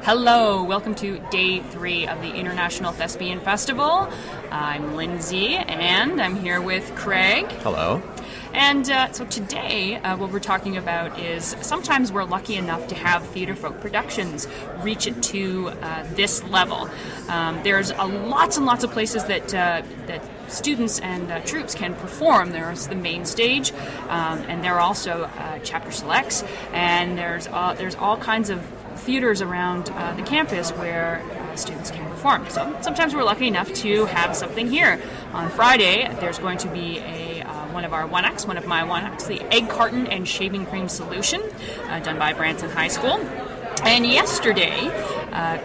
Hello, welcome to Day 3 of the International Thespian Festival. I'm Lindsay, and I'm here with Craig. Hello. And so today, what we're talking about is sometimes we're lucky enough to have Theatrefolk productions reach it to this level. There's lots and lots of places that students and troops can perform. There's the main stage, and there are also chapter selects, and there's all kinds of theaters around the campus where students can perform. So sometimes we're lucky enough to have something here. On Friday, there's going to be one of my one acts, the Egg Carton and Shaving Cream Solution, done by Branson High School. And yesterday,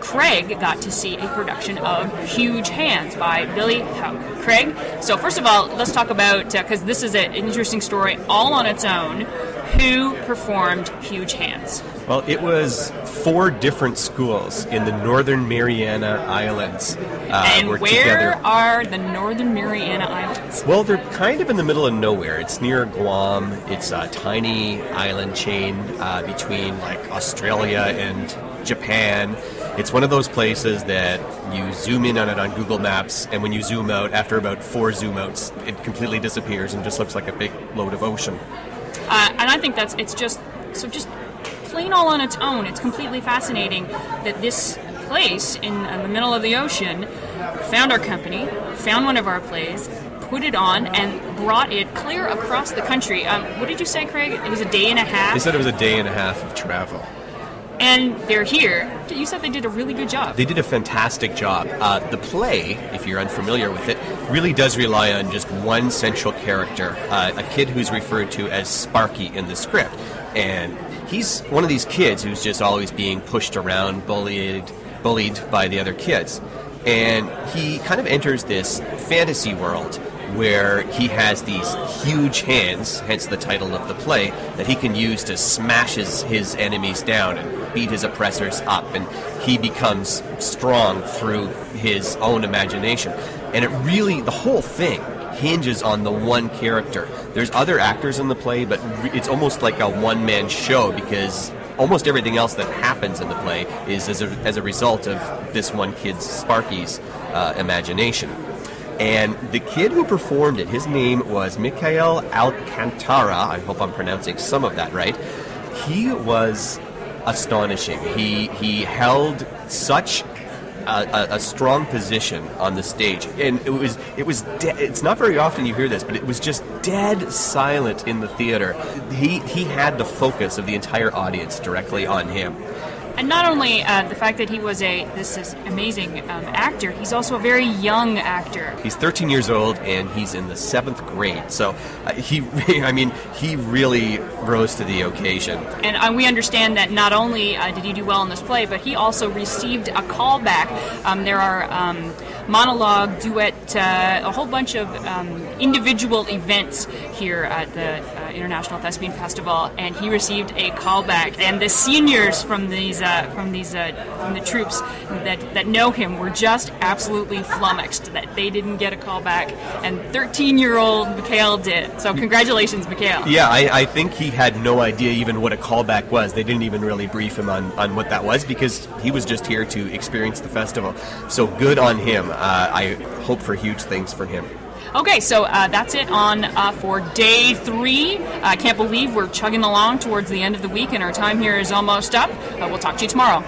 Craig got to see a production of Huge Hands by Billy Hauk. Craig, so first of all, let's talk about, because this is an interesting story all on its own, who performed Huge Hands? Well, it was 4 different schools in the Northern Mariana Islands. And where are the Northern Mariana Islands? Well, they're kind of in the middle of nowhere. It's near Guam. It's a tiny island chain between like Australia and Japan. It's one of those places that you zoom in on it on Google Maps, and when you zoom out, after about 4 zoom outs, it completely disappears and just looks like a big load of ocean. And I think it's just plain all on its own. It's completely fascinating that this place in the middle of the ocean found our company, found one of our plays, put it on, and brought it clear across the country. What did you say, Craig? It was a day and a half? They said it was a day and a half of travel. And they're here. You said they did a really good job. They did a fantastic job. The play, if you're unfamiliar with it, really does rely on just one central character, a kid who's referred to as Sparky in the script. And he's one of these kids who's just always being pushed around, bullied by the other kids. And he kind of enters this fantasy world where he has these huge hands, hence the title of the play, that he can use to smash his enemies down and beat his oppressors up, and he becomes strong through his own imagination. And it really, the whole thing hinges on the one character. There's other actors in the play, but it's almost like a one-man show because almost everything else that happens in the play is as a result of this one kid's, Sparky's, imagination. And the kid who performed it, his name was Mikhail Alcantara. I hope I'm pronouncing some of that right. He was astonishing. He held such a strong position on the stage, and it's not very often you hear this, but it was just dead silent in the theater. He had the focus of the entire audience directly on him. And not only the fact that he was this amazing actor, he's also a very young actor. He's 13 years old, and he's in the 7th grade. So he really rose to the occasion. And we understand that not only did he do well in this play, but he also received a callback. There are monologue, duet, a whole bunch of individual events here at the International Thespian Festival, and he received a callback. And the seniors from the troops that know him were just absolutely flummoxed that they didn't get a callback, and 13-year-old Mikhail did. So congratulations, Mikhail. Yeah, I think he had no idea even what a callback was. They didn't even really brief him on what that was because he was just here to experience the festival. So good on him. I hope for huge things for him. Okay, so that's it for Day 3. I can't believe we're chugging along towards the end of the week and our time here is almost up. We'll talk to you tomorrow.